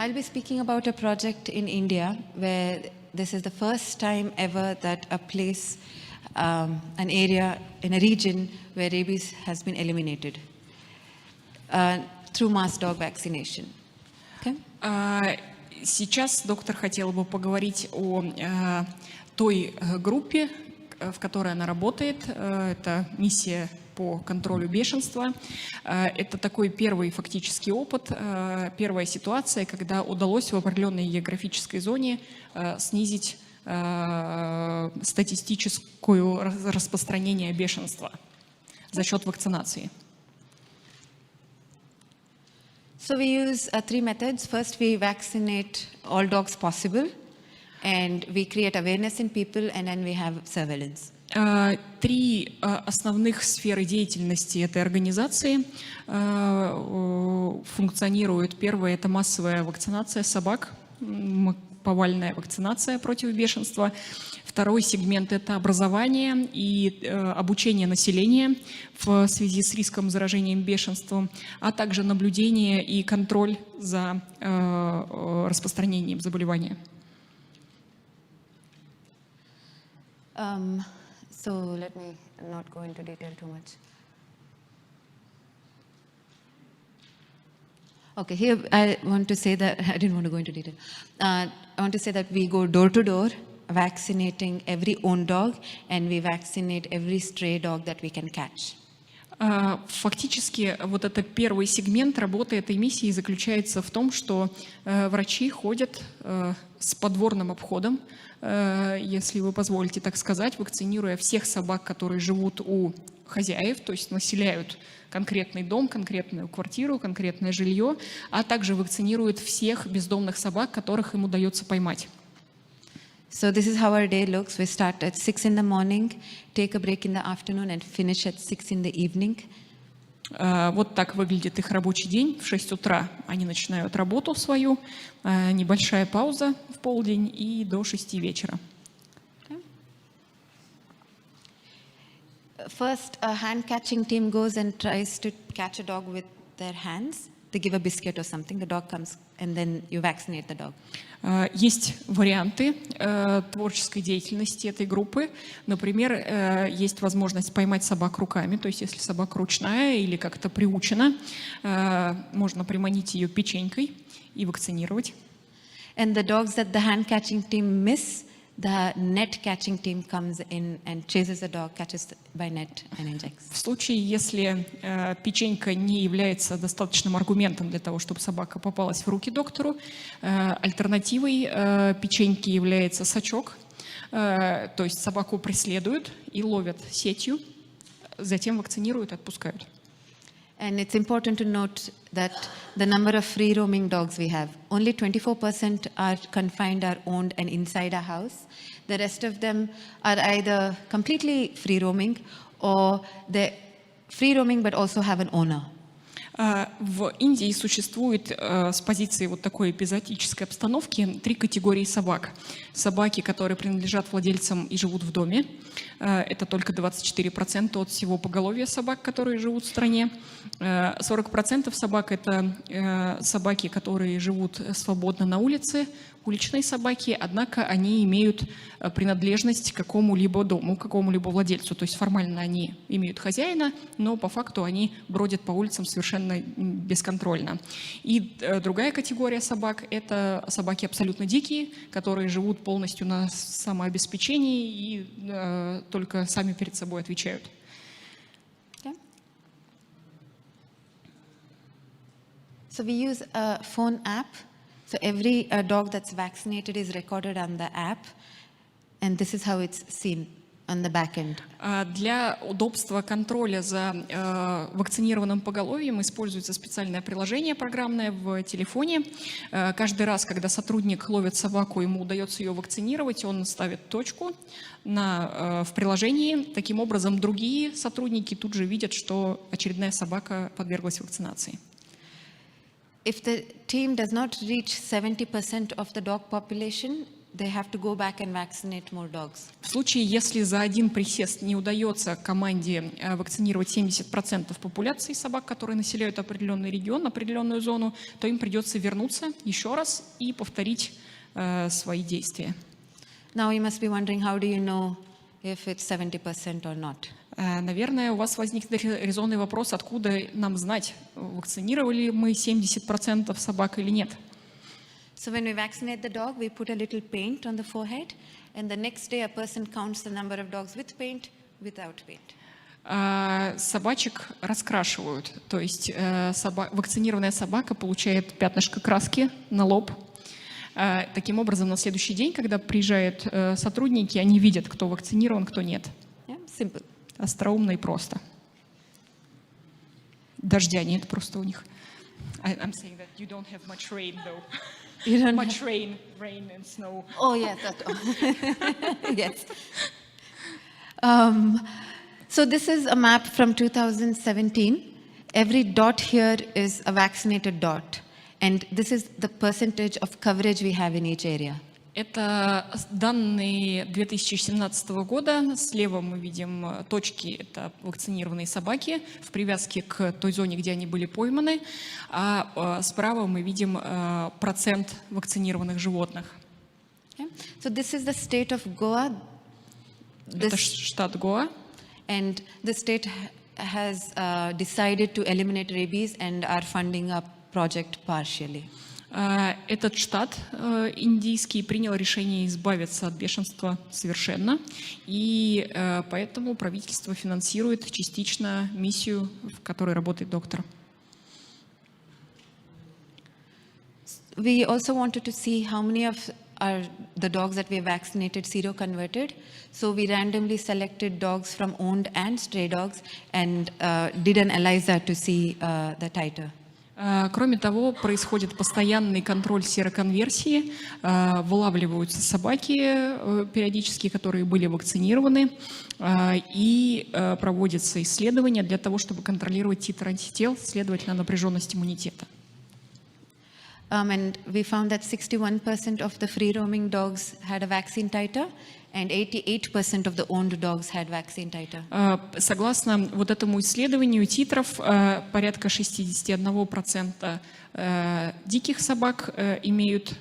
I'll be speaking about a project in India where this is the first time ever that a place, an area in a region where rabies has been eliminated through mass dog vaccination. Okay? Сейчас доктор хотела бы поговорить о той группе, в которой она работает. Это миссия по контролю бешенства. Это такой первый фактический опыт, первая ситуация, когда удалось в определенной географической зоне снизить статистическое распространение бешенства за счет вакцинации. So we use 3 methods. First, we vaccinate all dogs possible, and we create awareness in people, and then we have surveillance. 3 основных сферы деятельности этой организации функционируют. Первое – это массовая вакцинация собак, повальная вакцинация против бешенства. Второй сегмент – это образование и обучение населения в связи с риском заражения бешенством, а также наблюдение и контроль за распространением заболевания. So let me not go into detail too much. Okay, here I want to say that, I didn't want to go into detail. I want to say that we go door to door, vaccinating every owned dog, and we vaccinate every stray dog that we can catch. Фактически вот это первый сегмент работы этой миссии заключается в том, что врачи ходят с подворным обходом, если вы позволите так сказать, вакцинируя всех собак, которые живут у хозяев, то есть населяют конкретный дом, конкретную квартиру, конкретное жилье, а также вакцинируют всех бездомных собак, которых им удается поймать. So this is how our day looks. We start at 6 in the morning, take a break in the afternoon and finish at 6 in the evening. Вот так выглядит их рабочий день. В 6 утра они начинают работу свою, небольшая пауза в полдень и до 6 вечера. First, a hand-catching team goes and tries to catch a dog with their hands. They give a biscuit or something, the dog comes, and then you vaccinate the dog. Есть варианты творческой деятельности этой группы. Например, есть возможность поймать собак руками, то есть если собака ручная или как-то приучена, можно приманить ее печенькой и вакцинировать. And the dogs that the hand-catching team miss, the net-catching team comes in and chases the dog, catches by net and injects. В случае, если печенька не является достаточным аргументом для того, чтобы собака попалась в руки доктору, альтернативой печеньки является сачок, то есть собаку преследуют и ловят сетью, затем вакцинируют и отпускают. And it's important to note that the number of free-roaming dogs we have, only 24% are confined or owned and inside a house. The rest of them are either completely free-roaming or they're free-roaming but also have an owner. В Индии существует с позиции вот такой эпизодической обстановки 3 категории собак. Собаки, которые принадлежат владельцам и живут в доме. Это только 24% от всего поголовья собак, которые живут в стране. 40% собак – это собаки, которые живут свободно на улице, уличные собаки, однако они имеют принадлежность к какому-либо дому, к какому-либо владельцу. То есть формально они имеют хозяина, но по факту они бродят по улицам совершенно бесконтрольно. И другая категория собак – это собаки абсолютно дикие, которые живут полностью на самообеспечении и только сами перед собой отвечают. So we use a phone app. So every dog that's vaccinated is recorded on the app, and this is how it's seen on the back end. Для удобства контроля за вакцинированным поголовьем используется специальное приложение программное в телефоне. Каждый раз, когда сотрудник ловит собаку, ему удается ее вакцинировать, он ставит точку в приложении. Таким образом, другие сотрудники тут же видят, что очередная собака подверглась вакцинации. If the team does not reach 70% of the dog population, they have to go back and vaccinate more dogs. В случае, если за один присест не удается команде вакцинировать 70% популяции собак, которые населяют определенный регион, определенную зону, то им придется вернуться еще раз и повторить свои действия. Now you must be wondering, how do you know if it's 70% or not? Наверное, у вас возникнет резонный вопрос, откуда нам знать, вакцинировали мы 70% собак или нет. So when we vaccinate the dog, we put a little paint on the forehead, and the next day a person counts the number of dogs with paint, without paint. Собачек раскрашивают, то есть вакцинированная собака получает пятнышко краски на лоб. Таким образом, на следующий день, когда приезжают сотрудники, они видят, кто вакцинирован, кто нет. Yeah, simple. Остроумно и просто. Дождя нет просто у них. I'm saying that you don't have much rain, though. You don't Much rain and snow. Oh, yes. Yes. So this is a map from 2017. Every dot here is a vaccinated dot. And this is the percentage of coverage we have in each area. Это данные 2017 года. Слева мы видим точки, это вакцинированные собаки в привязке к той зоне, где они были пойманы, а справа мы видим процент вакцинированных животных. Okay. So this is the state of Goa. Это штат Гоа. And the state has decided to eliminate rabies and are funding a project partially. Этот штат индийский принял решение избавиться от бешенства совершенно, и поэтому правительство финансирует частично миссию, в которой работает доктор. We also wanted to see how many of the dogs that we vaccinated seroconverted. So we randomly selected dogs from owned and stray dogs and did an ELISA to see the titer. Кроме того, происходит постоянный контроль сероконверсии, вылавливаются собаки периодически, которые были вакцинированы, и проводятся исследования для того, чтобы контролировать титр антител, следовательно, напряженность иммунитета. And we found that 61% of the free-roaming dogs had a vaccine titer, and 88% of the owned dogs had vaccine titer. Согласно вот этому исследованию титров, порядка 61% диких собак имеют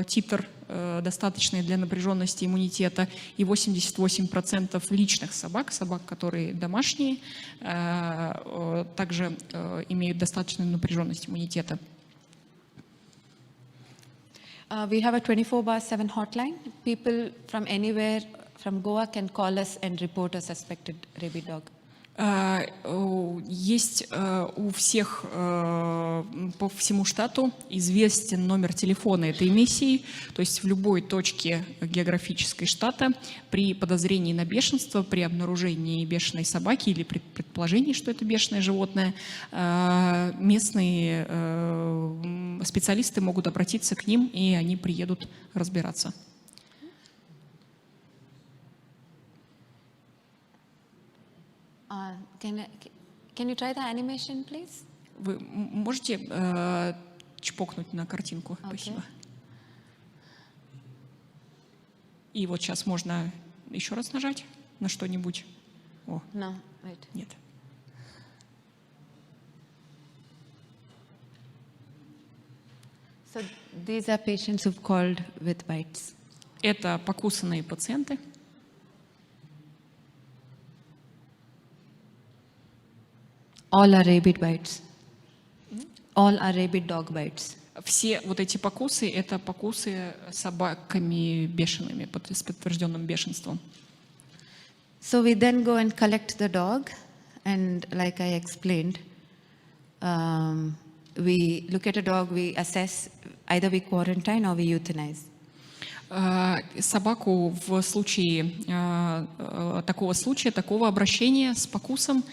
титр достаточный для напряженности иммунитета, и 88% личных собак, которые домашние, также имеют достаточную напряженность иммунитета. We have a 24/7 hotline. People from anywhere from Goa can call us and report a suspected rabid dog. Есть у всех по всему штату известен номер телефона этой миссии, то есть в любой точке географической штата при подозрении на бешенство, при обнаружении бешеной собаки или при предположении, что это бешеное животное, местные специалисты могут обратиться к ним, и они приедут разбираться. Can you try the animation, please? Вы можете чпокнуть на картинку? Okay. Спасибо. И вот сейчас можно еще раз нажать на что-нибудь. О, No, wait. нет. So these are patients who've called with bites. Это покусанные пациенты. All are rabid bites. All are rabid dog bites. Все вот эти покусы — это покусы собаками бешеными, с подтвержденным бешенством. So we then go and collect the dog, and like I explained, we look at a dog, we assess, either we quarantine or we euthanize. Собаку в случае такого обращения с покусом,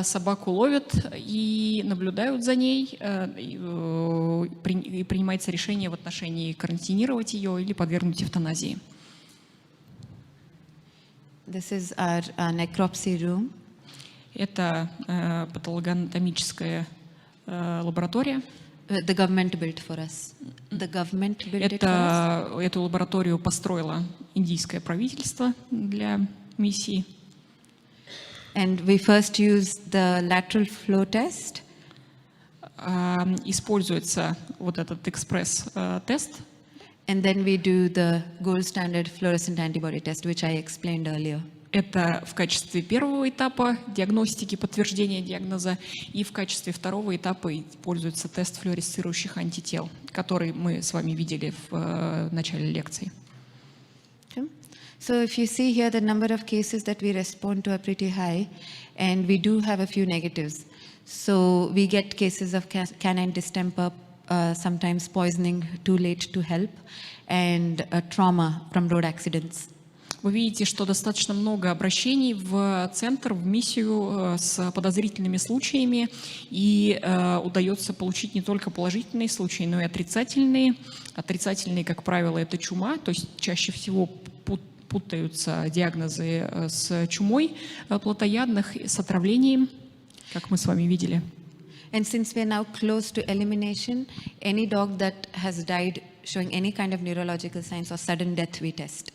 собаку ловят и наблюдают за ней, и принимается решение в отношении карантинировать ее или подвергнуть эвтаназии. This is our necropsy room. Это патологоанатомическая лаборатория. The government built for us. The government built it for us. Эту лабораторию построило индийское правительство для миссии. And we first used the lateral flow test. Используется вот этот экспресс-тест. And then we do the gold standard fluorescent antibody test, which I explained earlier. Это в качестве первого этапа диагностики, подтверждения диагноза, и в качестве второго этапа используется тест флуоресцирующих антител, который мы с вами видели в начале лекции. Okay. So if you see here, the number of cases that we respond to are pretty high, and we do have a few negatives. So we get cases of canine distemper, sometimes poisoning too late to help, and trauma from road accidents. Вы видите, что достаточно много обращений в центр, в миссию с подозрительными случаями, и удается получить не только положительные случаи, но и отрицательные. Отрицательные, как правило, это чума, то есть чаще всего путаются диагнозы с чумой плотоядных, с отравлением, как мы с вами видели. And since we are now close to elimination, any dog that has died showing any kind of neurological signs or sudden death we test.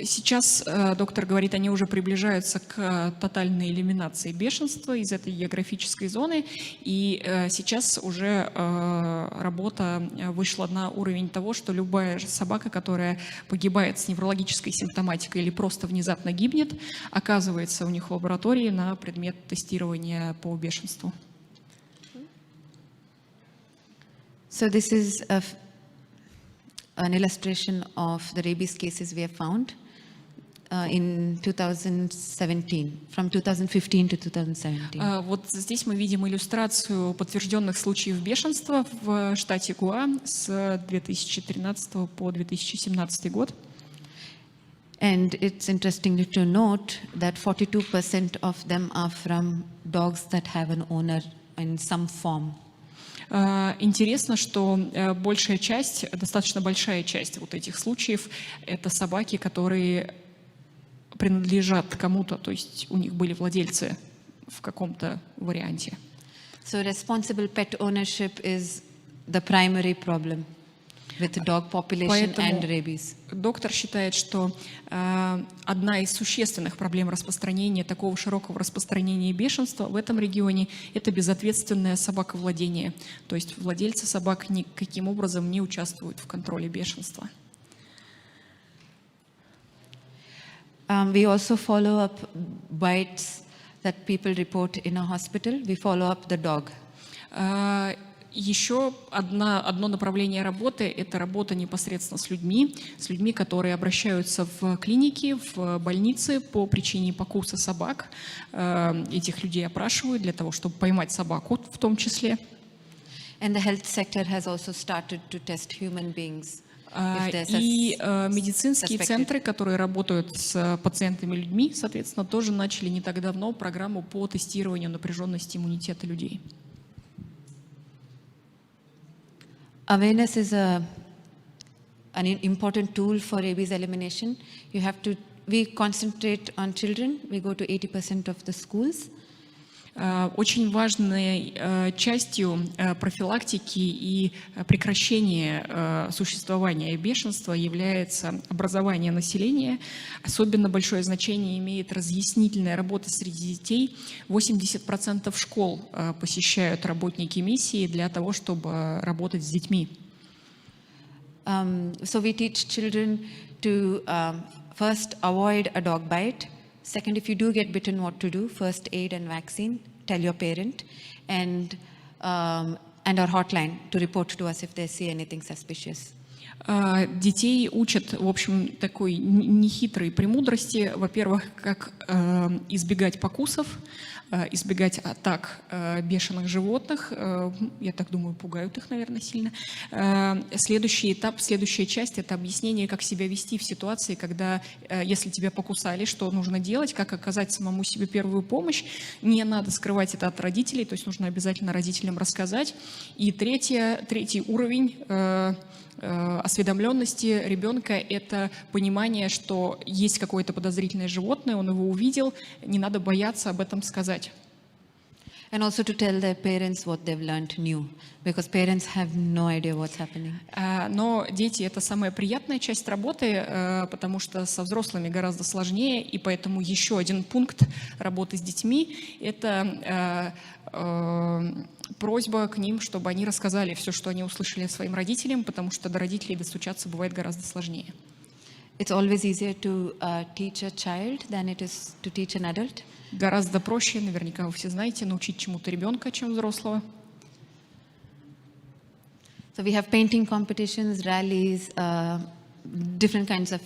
Сейчас доктор говорит, они уже приближаются к тотальной элиминации бешенства из этой географической зоны, и сейчас уже работа вышла на уровень того, что любая собака, которая погибает с неврологической симптоматикой или просто внезапно гибнет, оказывается у них в лаборатории на предмет тестирования по бешенству. So this is an illustration of the rabies cases we have found in 2017, from 2015 to 2017. Вот здесь мы видим иллюстрацию подтвержденных случаев бешенства в штате Гуа с 2013 по 2017 год. And it's interesting to note that 42% of them are from dogs that have an owner in some form. Интересно, что большая часть, достаточно большая часть вот этих случаев — это собаки, которые принадлежат кому-то, то есть у них были владельцы в каком-то варианте. So responsible pet ownership is the primary problem with dog population and rabies. Доктор считает, что одна из существенных проблем распространения, такого широкого распространения бешенства в этом регионе — это безответственное собаковладение. То есть владельцы собак никаким образом не участвуют в контроле бешенства. We also follow up bites that people report in a hospital. We follow up the dog. Еще одно направление работы — это работа непосредственно с людьми, которые обращаются в клиники, в больницы по причине покуса собак. Этих людей опрашивают для того, чтобы поймать собаку в том числе. And the health sector has also started to test human beings. И медицинские центры, которые работают с пациентами людьми, соответственно, тоже начали не так давно программу по тестированию напряженности иммунитета людей. Awareness is an important tool for rabies elimination. We concentrate on children. We go to 80% of the schools. Очень важной частью профилактики и прекращения существования бешенства является образование населения. Особенно большое значение имеет разъяснительная работа среди детей. 80% школ посещают работники миссии для того, чтобы работать с детьми. So we teach children to first avoid a dog bite. Second, if you do get bitten, what to do? First aid and vaccine. Tell your parent, and our hotline to report to us if they see anything suspicious. Детей учат, в общем, такой нехитрой премудрости. Во-первых, как избегать покусов, избегать атак бешеных животных. Я так думаю, пугают их, наверное, сильно. Следующий этап, следующая часть — это объяснение, как себя вести в ситуации, когда, если тебя покусали, что нужно делать, как оказать самому себе первую помощь. Не надо скрывать это от родителей, то есть нужно обязательно родителям рассказать. И третий уровень осведомленности ребенка — это понимание, что есть какое-то подозрительное животное, он его увидел, не надо бояться об этом сказать. And also to tell their parents what they've learned new, because parents have no idea what's happening. Но дети — это самая приятная часть работы, потому что со взрослыми гораздо сложнее, и поэтому еще один пункт работы с детьми — это просьба к ним, чтобы они рассказали все, что они услышали своим родителям, потому что до родителей достучаться бывает гораздо сложнее. It's always easier to teach a child than it is to teach an adult. Гораздо проще, наверняка вы все знаете, научить чему-то ребенка, чем взрослого. So we have painting competitions, rallies, different kinds of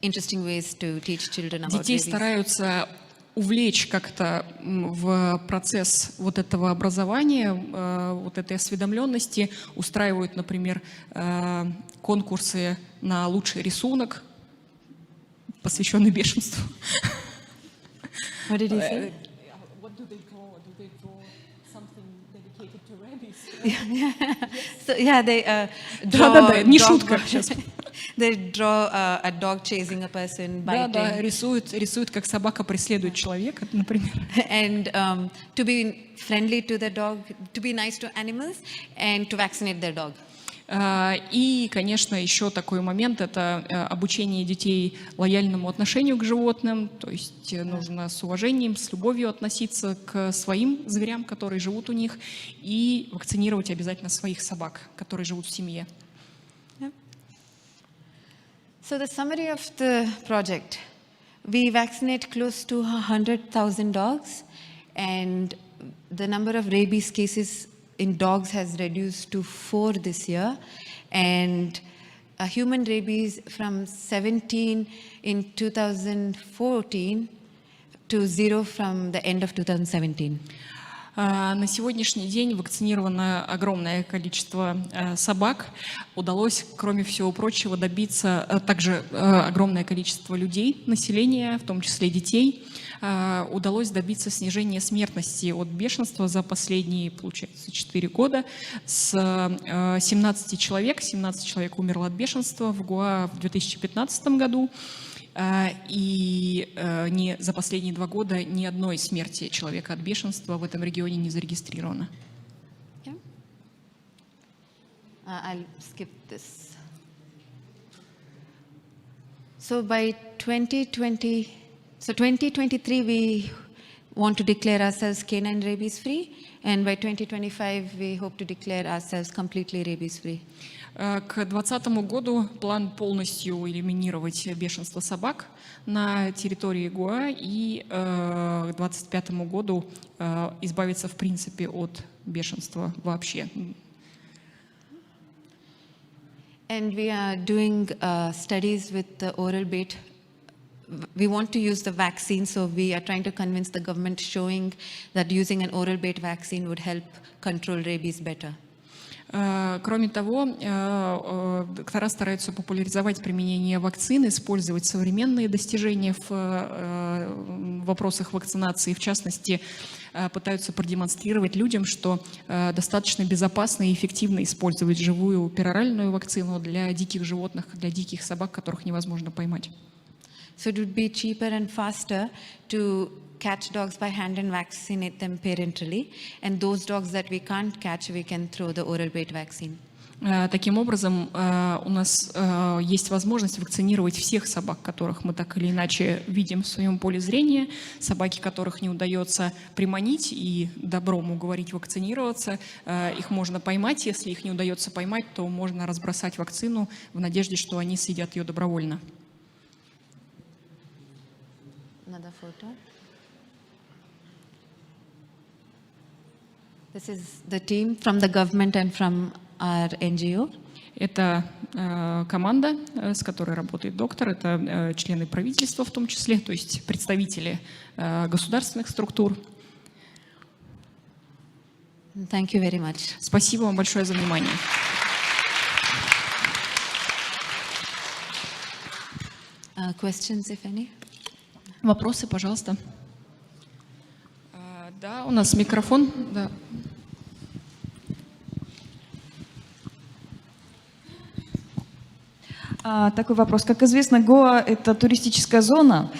interesting ways to teach children about Детей rabies. стараются увлечь как-то в процесс вот этого образования, вот этой осведомленности, устраивают, например, конкурсы на лучший рисунок, посвященный бешенству. What did you say? What do they draw? Do they draw something dedicated to rabies? So yeah, they draw. Да-да-да, не dog- шутка сейчас. They draw a dog chasing a person, biting. Да, рисуют, как собака преследует человека, например. And to be friendly to the dog, to be nice to animals, and to vaccinate their dog. И, конечно, еще такой момент — это обучение детей лояльному отношению к животным, то есть нужно с уважением, с любовью относиться к своим зверям, которые живут у них, и вакцинировать обязательно своих собак, которые живут в семье. So the summary of the project: we vaccinate close to 100,000 dogs, and the number of rabies cases in dogs has reduced to 4 this year, and human rabies from 17 in 2014 to 0 from the end of 2017. На сегодняшний день вакцинировано огромное количество собак. Удалось, кроме всего прочего, добиться также огромное количество людей, населения, в том числе детей. Удалось добиться снижения смертности от бешенства за последние, получается, 4 года. С 17 человек умерло от бешенства в Гоа в 2015 году. И за последние 2 года ни одной смерти человека от бешенства в этом регионе не зарегистрировано. Yeah. I'll skip this. So by 2023, we want to declare ourselves canine rabies free, and by 2025, we hope to declare ourselves completely rabies free. К 2020 году план полностью элиминировать бешенство собак на территории Гоа, и к 2025 году избавиться в принципе от бешенства вообще. And we are doing studies with the oral bait. We want to use the vaccine, so we are trying to convince the government, showing that using an oral bait vaccine would help control rabies better. Кроме того, доктора стараются популяризовать применение вакцин, использовать современные достижения в вопросах вакцинации. В частности, пытаются продемонстрировать людям, что достаточно безопасно и эффективно использовать живую пероральную вакцину для диких животных, для диких собак, которых невозможно поймать. So it would be cheaper and faster to catch dogs by hand and vaccinate them parenterally. And those dogs that we can't catch, we can throw the oral bait vaccine. Таким образом, у нас есть возможность вакцинировать всех собак, которых мы так или иначе видим в своем поле зрения. Собаки, которых не удается приманить и добром уговорить вакцинироваться, их можно поймать. Если их не удается поймать, то можно разбросать вакцину в надежде, что они съедят ее добровольно. Another photo. This is the team from the government and from our NGO. Это команда, с которой работает доктор, это члены правительства в том числе, то есть представители государственных структур. Thank you very much. Спасибо вам большое за внимание. Questions, if any? Вопросы, пожалуйста. Да, у нас микрофон. Да. Такой вопрос. Как известно, Гоа — это туристическая зона,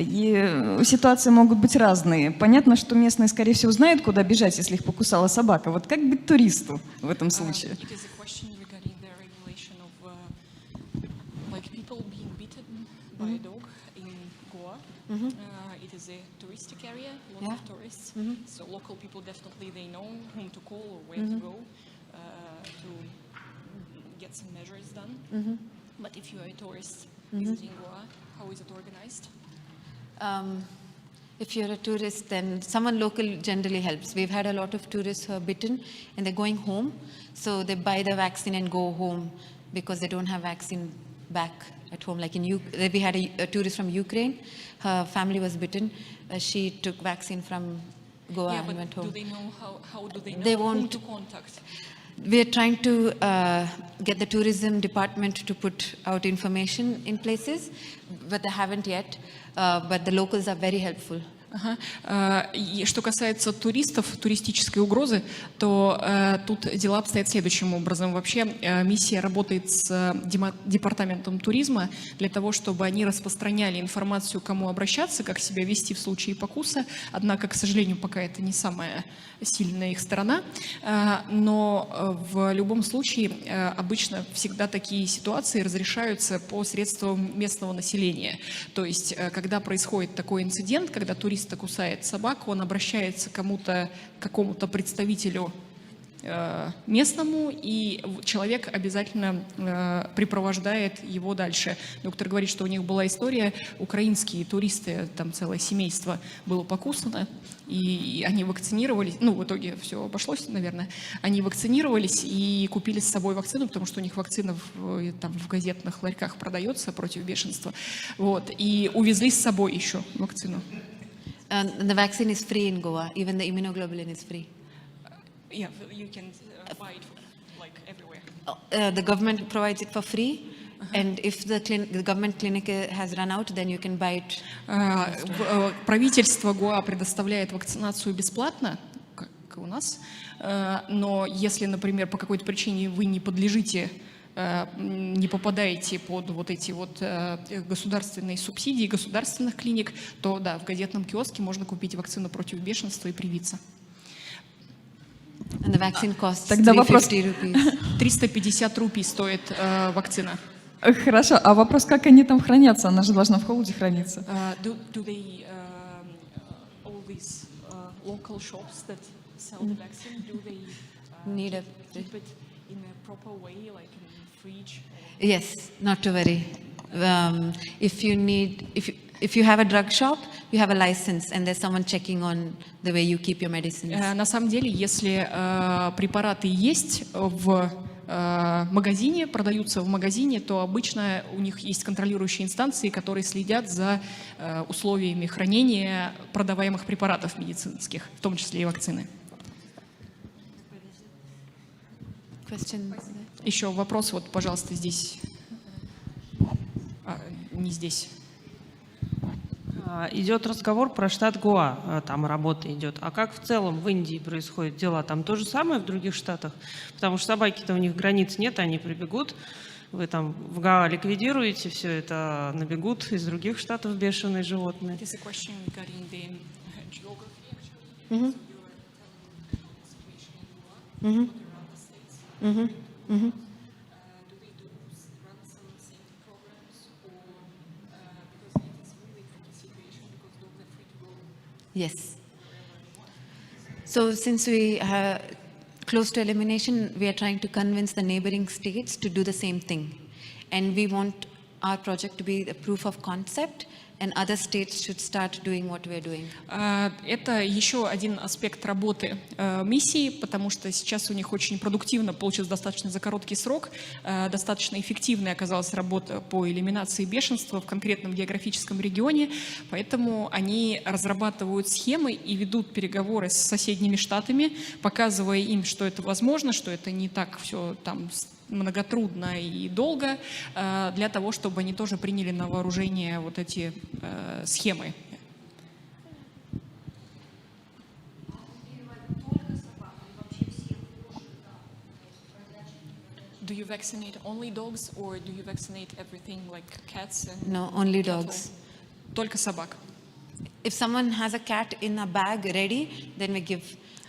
И ситуации могут быть разные. Понятно, что местные, скорее всего, знают, куда бежать, если их покусала собака. Вот как быть туристу в этом случае? It is a question regarding the regulation of like people being bitten by a dog in Goa. It is a touristic area, lots of tourists. So local people definitely they know whom to call or where to go to get some measures done. But if you are a tourist visiting Goa, how is it organized? If you're a tourist, then someone local generally helps. We've had a lot of tourists who are bitten and they're going home. So they buy the vaccine and go home because they don't have vaccine back at home. Like we had a tourist from Ukraine. Her family was bitten. She took vaccine from Goa and went home. Do they know how do they know They whom won't. to contact? We're trying to get the tourism department to put out information in places, but they haven't yet. But the locals are very helpful. И что касается туристов, туристической угрозы, то тут дела обстоят следующим образом. Вообще миссия работает с департаментом туризма для того, чтобы они распространяли информацию, к кому обращаться, как себя вести в случае покуса. Однако, к сожалению, пока это не самая сильная их сторона. Но в любом случае обычно всегда такие ситуации разрешаются по средствам местного населения. То есть, когда происходит такой инцидент, когда турист кусает собаку, он обращается к какому-то представителю местному, и человек обязательно припровождает его дальше. Доктор говорит, что у них была история, украинские туристы, там целое семейство было покусано, и они вакцинировались, в итоге все обошлось, наверное, они вакцинировались и купили с собой вакцину, потому что у них вакцина там в газетных ларьках продается против бешенства, и увезли с собой еще вакцину. The vaccine is free in Goa. Even the immunoglobulin is free. Yeah, you can buy it like everywhere. The government provides it for free, and if the government clinic has run out, then you can buy it. Правительство Гоа предоставляет вакцинацию бесплатно, как у нас, но если, например, по какой-то причине вы не подлежите, не попадаете под эти государственные субсидии государственных клиник, то да, в газетном киоске можно купить вакцину против бешенства и привиться. And the vaccine costs Тогда 350 rupees. 350 рупий стоит вакцина. Хорошо, а вопрос, как они там хранятся? Она же должна в холоде храниться. Do they all these local shops that sell the vaccine, do they Need a keep it in a proper way, like in a fridge? Yes, not to worry. If you have a drug shop, you have a license, and there's someone checking on the way you keep your medicines. На самом деле, если препараты есть в магазине, продаются в магазине, то обычно у них есть контролирующие инстанции, которые следят за условиями хранения продаваемых препаратов медицинских, в том числе и вакцины. Question? Еще вопрос, пожалуйста, здесь. Не здесь. Идет разговор про штат Гоа, там работа идет. А как в целом в Индии происходят дела? Там то же самое в других штатах? Потому что собаки-то у них границ нет, они прибегут. Вы там в Гоа ликвидируете все это, набегут из других штатов бешеные животные. Yes. So since we are close to elimination, we are trying to convince the neighboring states to do the same thing. And we want our project to be a proof of concept, and other states should start doing what we are doing. Это еще один аспект работы миссии, потому что сейчас у них очень продуктивно получилось достаточно за короткий срок, достаточно эффективной оказалась работа по элиминации бешенства в конкретном географическом регионе, поэтому они разрабатывают схемы и ведут переговоры с соседними штатами, показывая им, что это возможно, что это не так все там многотрудно и долго, для того, чтобы они тоже приняли на вооружение эти схемы. Do you vaccinate only dogs or do you vaccinate everything like cats and No, only cattle? dogs. Только собак. If someone has a cat in a bag ready, then we give,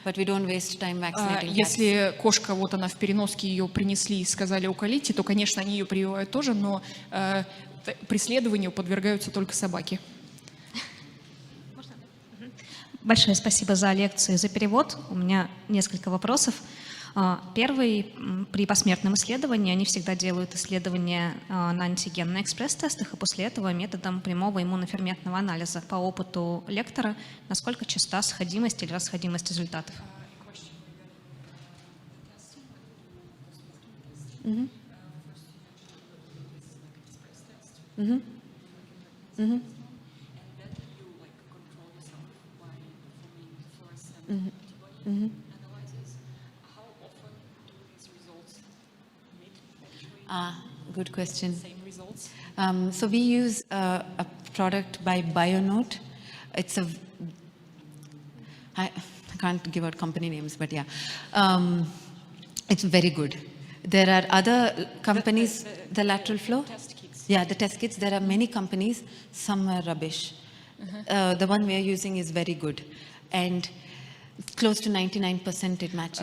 but we don't waste time vaccinating cats. Если кошка, вот она в переноске, ее принесли и сказали уколите, то, конечно, они ее прививают тоже, но преследованию подвергаются только собаки. Большое спасибо за лекцию и за перевод. У меня несколько вопросов. Первый, при посмертном исследовании они всегда делают исследования на антигенных экспресс-тестах, и после этого методом прямого иммуноферментного анализа. По опыту лектора, насколько часта сходимость или расходимость результатов? Good question. So we use a product by BioNote. It's I can't give out company names, but yeah, it's very good. There are other companies, the lateral flow. Yeah, the test kits. There are many companies. Some are rubbish. The one we are using is very good, and close to 99% it matches.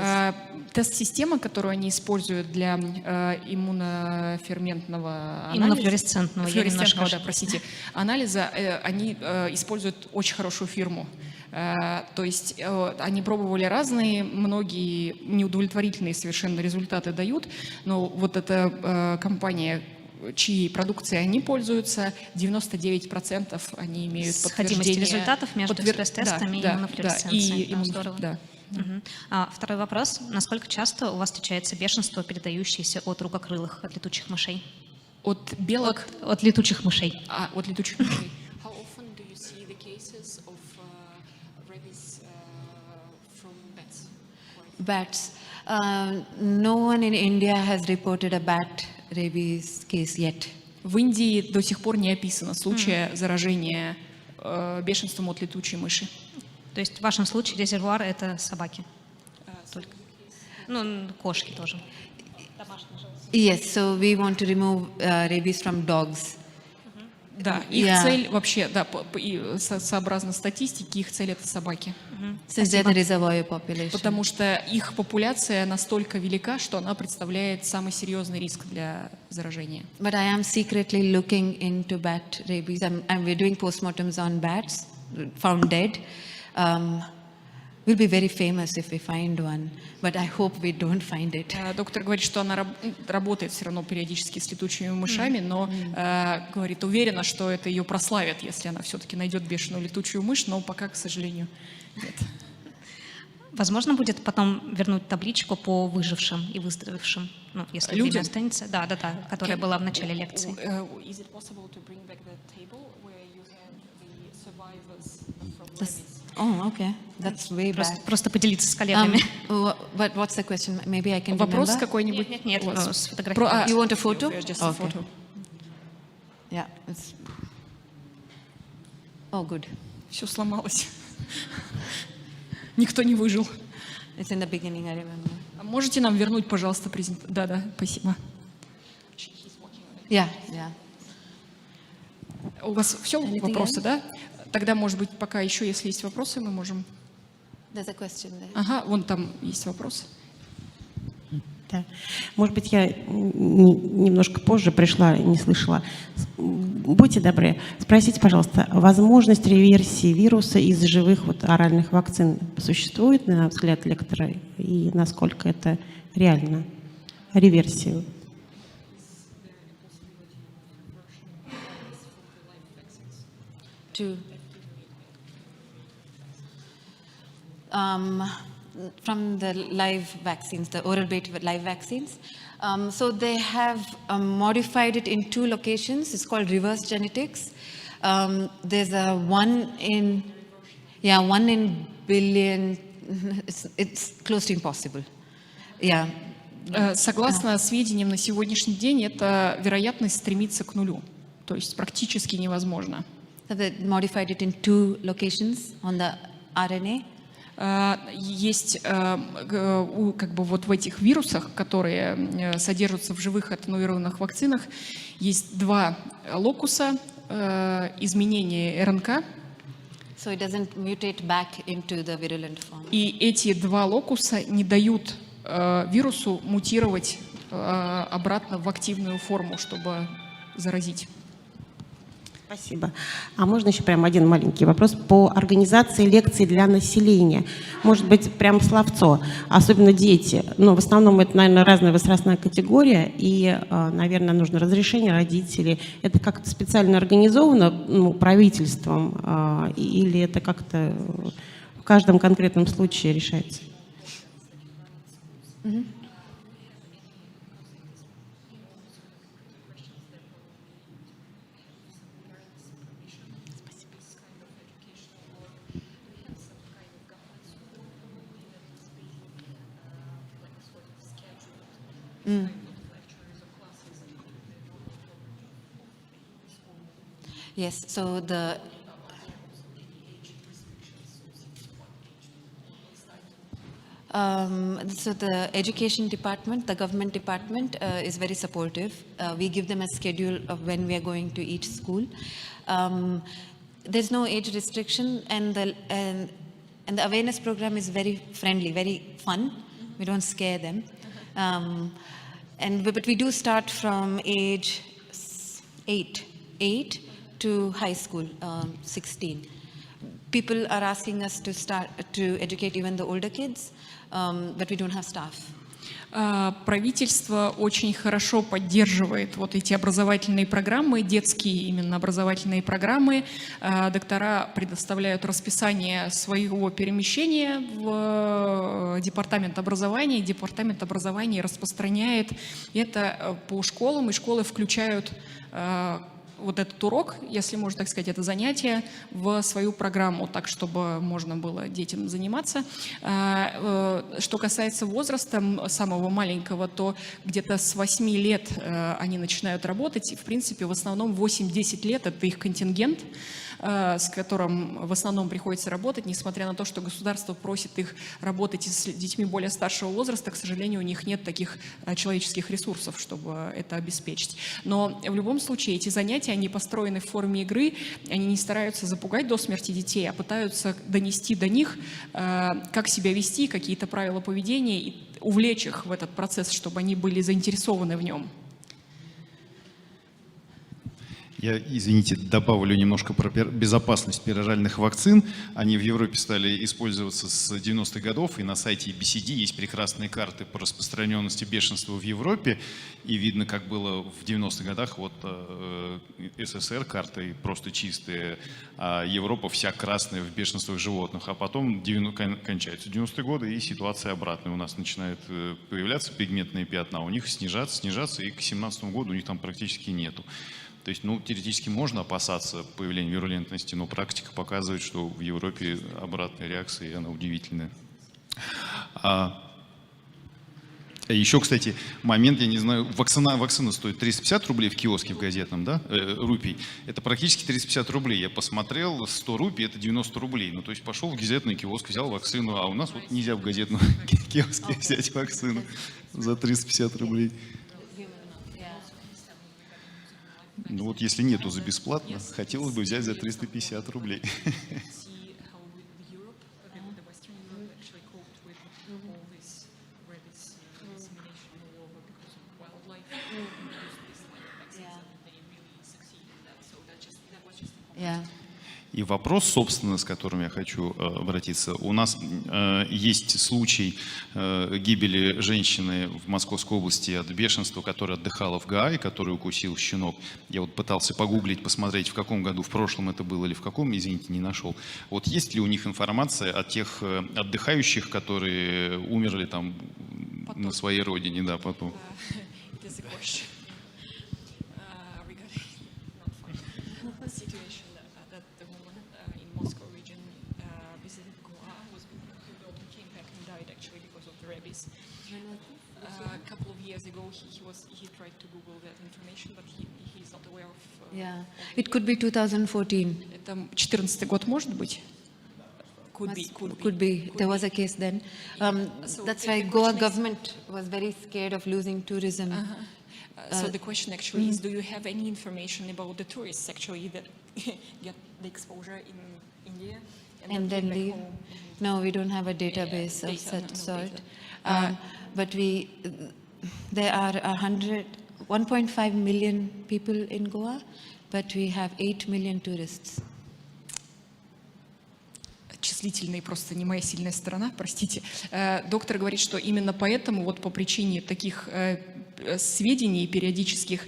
Тест-система, которую они используют для иммуноферментного анализа, Иммунофлуоресцентного, анализа, они используют очень хорошую фирму. То есть они пробовали разные, многие неудовлетворительные совершенно результаты дают, но вот эта компания, чьей продукцией они пользуются, 99% они имеют подтверждение. Сходимость результатов между экспресс-тестами и иммунофлуоресценцией. Здорово. Да. Второй вопрос. Насколько часто у вас встречается бешенство, передающееся от рукокрылых, от летучих мышей? От белок? От летучих мышей. От летучих мышей. How often do you see the cases of rabies from bats? Bats. No one in India has reported a bat rabies case yet. В Индии до сих пор не описано случая заражения бешенством от летучей мыши. То есть в вашем случае резервуар — это собаки? Только. Ну, кошки тоже. Yes, so we want to remove rabies from dogs. Да, их цель вообще, да, сообразно статистике, их цель — это собаки. Since they're the reservoir population. Потому что их популяция настолько велика, что она представляет самый серьезный риск для заражения. But I am secretly looking into bat rabies. We're doing postmortems on bats found dead. We'll be very famous if we find one, but I hope we don't find it. Доктор говорит, что она работает все равно периодически с летучими мышами, но говорит, уверена, что это ее прославит, если она все-таки найдет бешеную летучую мышь, но пока, к сожалению, нет. Возможно, будет потом вернуть табличку по выжившим и выздоровевшим, ну, если время останется. Да, которая была в начале лекции. Is it possible to bring back the table where you have the survivors from rabies? Oh, okay. That's way back. Просто поделиться с коллегами. But what's the question? Maybe I can Вопрос remember. какой-нибудь? Нет, сфотографировать. You want a photo? Just a photo. Yeah. Oh, good. Все сломалось. Никто не выжил. It's in the beginning, I remember. Можете нам вернуть, пожалуйста, презентацию? Да, спасибо. Yeah. У вас все вопросы, да? Тогда, может быть, пока еще, если есть вопросы, мы можем... There's a question there. Ага, вон там есть вопрос. Да. Может быть, я немножко позже пришла и не слышала. Будьте добры, спросите, пожалуйста, возможность реверсии вируса из живых оральных вакцин существует, на взгляд лектора, и насколько это реально? Реверсию. From the live vaccines, the oral-based live vaccines. So they have modified it in 2 locations. It's called reverse genetics. There's one in billion. It's close to impossible. Yeah. Согласно сведениям на сегодняшний день, эта вероятность стремится к нулю. То есть практически невозможно. So they modified it in 2 locations on the RNA. Есть как бы вот в этих вирусах, которые содержатся в живых атенуированных вакцинах, есть 2 локуса изменения РНК, So it doesn't mutate back into the virulent form. И эти два локуса не дают вирусу мутировать обратно в активную форму, чтобы заразить. Спасибо. А можно еще прям один маленький вопрос по организации лекций для населения? Может быть, прям словцо, особенно дети. Ну, в основном это, наверное, разная возрастная категория, и, наверное, нужно разрешение родителей. Это как-то специально организовано, ну, правительством, или это как-то в каждом конкретном случае решается? Yes, so the education department, the government department is very supportive. We give them a schedule of when we are going to each school. There's no age restriction, and the awareness program is very friendly, very fun. We don't scare them. But we do start from age 8 to high school, 16. People are asking us to start to educate even the older kids, but we don't have staff. Правительство очень хорошо поддерживает вот эти образовательные программы, детские именно образовательные программы. Доктора предоставляют расписание своего перемещения в департамент образования. Департамент образования распространяет это по школам, и школы включают вот этот урок, если можно так сказать, это занятие в свою программу, так, чтобы можно было детям заниматься. Что касается возраста самого маленького, то где-то с 8 лет они начинают работать. И, в принципе, в основном 8-10 лет – это их контингент, с которым в основном приходится работать, несмотря на то, что государство просит их работать с детьми более старшего возраста, к сожалению, у них нет таких человеческих ресурсов, чтобы это обеспечить. Но в любом случае эти занятия, они построены в форме игры, они не стараются запугать до смерти детей, а пытаются донести до них, как себя вести, какие-то правила поведения, и увлечь их в этот процесс, чтобы они были заинтересованы в нем. Я, извините, добавлю немножко про безопасность пероральных вакцин. Они в Европе стали использоваться с 90-х годов, и на сайте BCD есть прекрасные карты по распространенности бешенства в Европе. И видно, как было в 90-х годах, вот СССР карты просто чистые, а Европа вся красная в бешенствах животных. А потом кончаются 90-е годы, и ситуация обратная. У нас начинают появляться пигментные пятна, у них снижаться, и к 2017 году у них там практически нету. То есть, ну, теоретически можно опасаться появления вирулентности, но практика показывает, что в Европе обратная реакция, и она удивительная. Еще, кстати, момент, я не знаю, вакцина стоит 350 рублей в киоске в газетном, да, рупий. Это практически 350 рублей. Я посмотрел, 100 рупий – это 90 рублей. Ну, то есть пошел в газетный киоск, взял вакцину, а у нас вот нельзя в газетном киоске взять вакцину за 350 рублей. Ну вот если нету за бесплатно, хотелось бы взять за 350 рублей. Yeah. И вопрос, собственно, с которым я хочу обратиться. У нас есть случай гибели женщины в Московской области от бешенства, которая отдыхала в Гааге, которую укусил щенок. Я вот пытался погуглить, посмотреть, в каком году, в прошлом это было или в каком, извините, не нашел. Вот есть ли у них информация о тех отдыхающих, которые умерли там потом на своей родине, да, потом? Yeah, it could be 2014. Это 14-й год, может быть? Could be. There was a case then. That's why Goa government was very scared of losing tourism. So the question actually is, do you have any information about the tourists actually that get the exposure in India And then came back leave? home? No, we don't have a database of data, such no sort. data. But there are 1.5 million people in Goa, but we have 8 million tourists. Числительные просто не моя сильная сторона, простите. Доктор говорит, что именно поэтому, вот по причине таких сведений периодических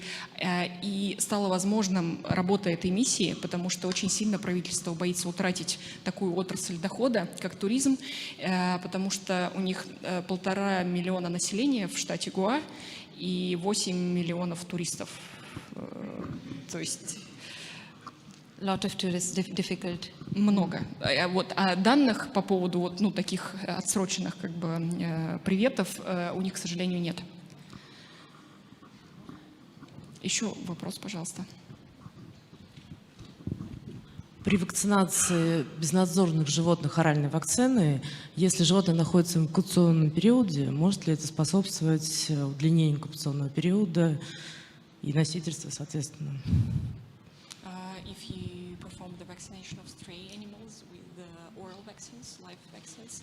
и стало возможным работа этой миссии, потому что очень сильно правительство боится утратить такую отрасль дохода, как туризм, потому что у них 1,5 миллиона населения в штате Гоа и 8 миллионов туристов. То есть Lot of tourists, difficult. много. А данных по поводу вот, таких отсроченных как бы, приветов у них, к сожалению, нет. Еще вопрос, пожалуйста. При вакцинации безнадзорных животных оральной вакциной, если животное находится в инкубационном периоде, может ли это способствовать удлинению инкубационного периода и носительству, соответственно? If you perform the vaccination of stray animals with the oral vaccines, live vaccines,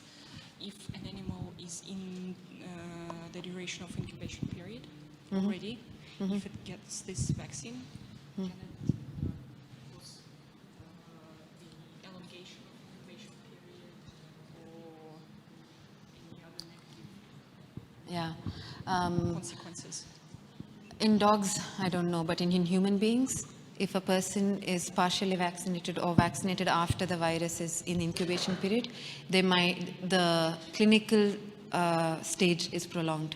if an animal is in the duration of incubation period already, if it gets this vaccine, can it cause the elongation of incubation period or any other negative consequences? In dogs, I don't know, but in human beings, if a person is partially vaccinated or vaccinated after the virus is in incubation period, the clinical stage is prolonged.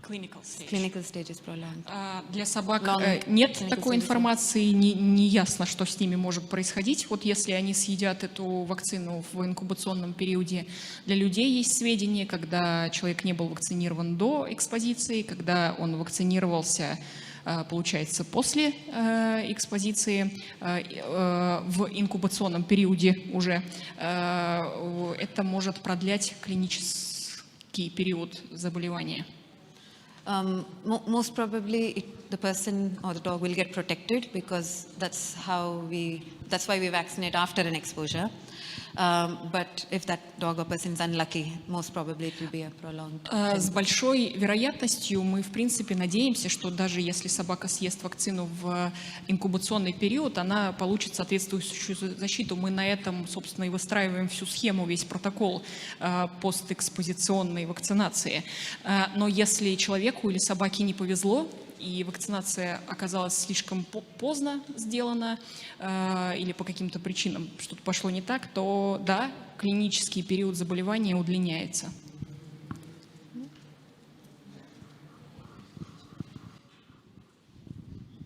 Clinical stage. Clinical stage is prolonged. Для собак Long нет clinical такой stages. информации, не ясно, что с ними может происходить. Вот если они съедят эту вакцину в инкубационном периоде, для людей есть сведения, когда человек не был вакцинирован до экспозиции, когда он вакцинировался, получается, после экспозиции, в инкубационном периоде уже. Это может продлять клинический период заболевания. Most probably the person or the dog will get protected because that's why we vaccinate after an exposure. But if that dog or person is unlucky, most probably it will be a prolonged. С большой вероятностью мы, в принципе, надеемся, что даже если собака съест вакцину в инкубационный период, она получит соответствующую защиту. Мы на этом, собственно, и выстраиваем всю схему, весь протокол постэкспозиционной вакцинации. Но если человеку или собаке не повезло, и вакцинация оказалась слишком поздно сделана или по каким-то причинам что-то пошло не так, то да, клинический период заболевания удлиняется.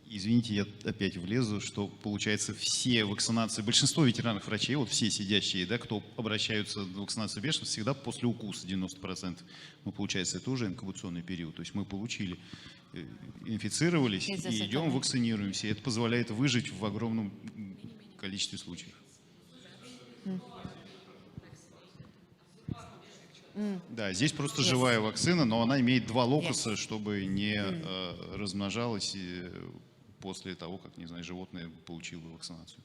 Извините, я опять влезу, что получается все вакцинации, большинство ветеринарных врачей, вот все сидящие, да, кто обращаются на вакцинацию бешенства, всегда после укуса 90%. Ну, получается, это уже инкубационный период. То есть мы получили, инфицировались и идем вакцинируемся. И это позволяет выжить в огромном количестве случаев. Да, здесь просто живая вакцина, но она имеет два локуса, чтобы не размножалась после того, как, не знаю, животное получило вакцинацию.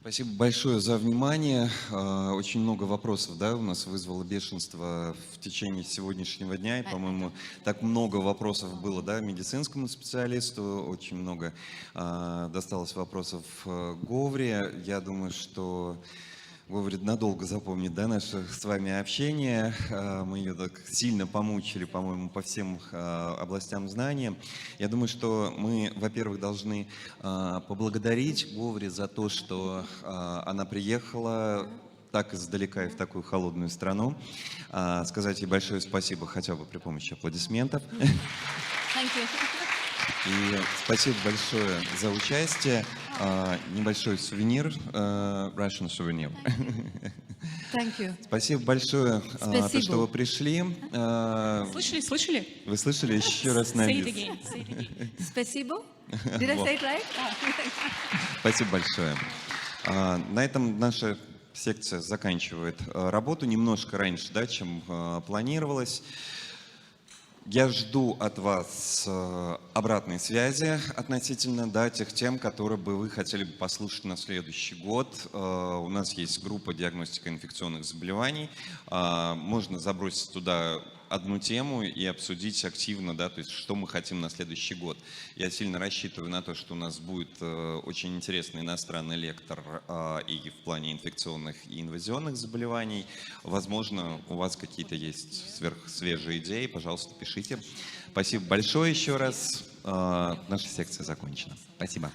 Спасибо большое за внимание. Очень много вопросов, да, у нас вызвало бешенство в течение сегодняшнего дня. И, по-моему, так много вопросов было, да, медицинскому специалисту. Очень много досталось вопросов Говре. Я думаю, что Говрид надолго запомнит, да, наше с вами общение. Мы ее так сильно помучили, по-моему, по всем областям знания. Я думаю, что мы, во-первых, должны поблагодарить Говри за то, что она приехала так издалека и в такую холодную страну. Сказать ей большое спасибо хотя бы при помощи аплодисментов. И спасибо большое за участие. Небольшой сувенир, Russian souvenir. Thank you. Спасибо большое, то, что вы пришли. Слышали? Вы слышали? Еще раз на Say it бис. again. Say it again. Спасибо? Did I say it right? Спасибо большое. На этом наша секция заканчивает работу немножко раньше, да, чем планировалось. Я жду от вас обратной связи относительно, да, тех тем, которые бы вы хотели бы послушать на следующий год. У нас есть группа диагностика инфекционных заболеваний. Можно забросить туда одну тему и обсудить активно, да, то есть что мы хотим на следующий год. Я сильно рассчитываю на то, что у нас будет очень интересный иностранный лектор и в плане инфекционных и инвазионных заболеваний. Возможно, у вас какие-то есть сверхсвежие идеи, пожалуйста, пишите. Спасибо большое еще раз. Наша секция закончена. Спасибо.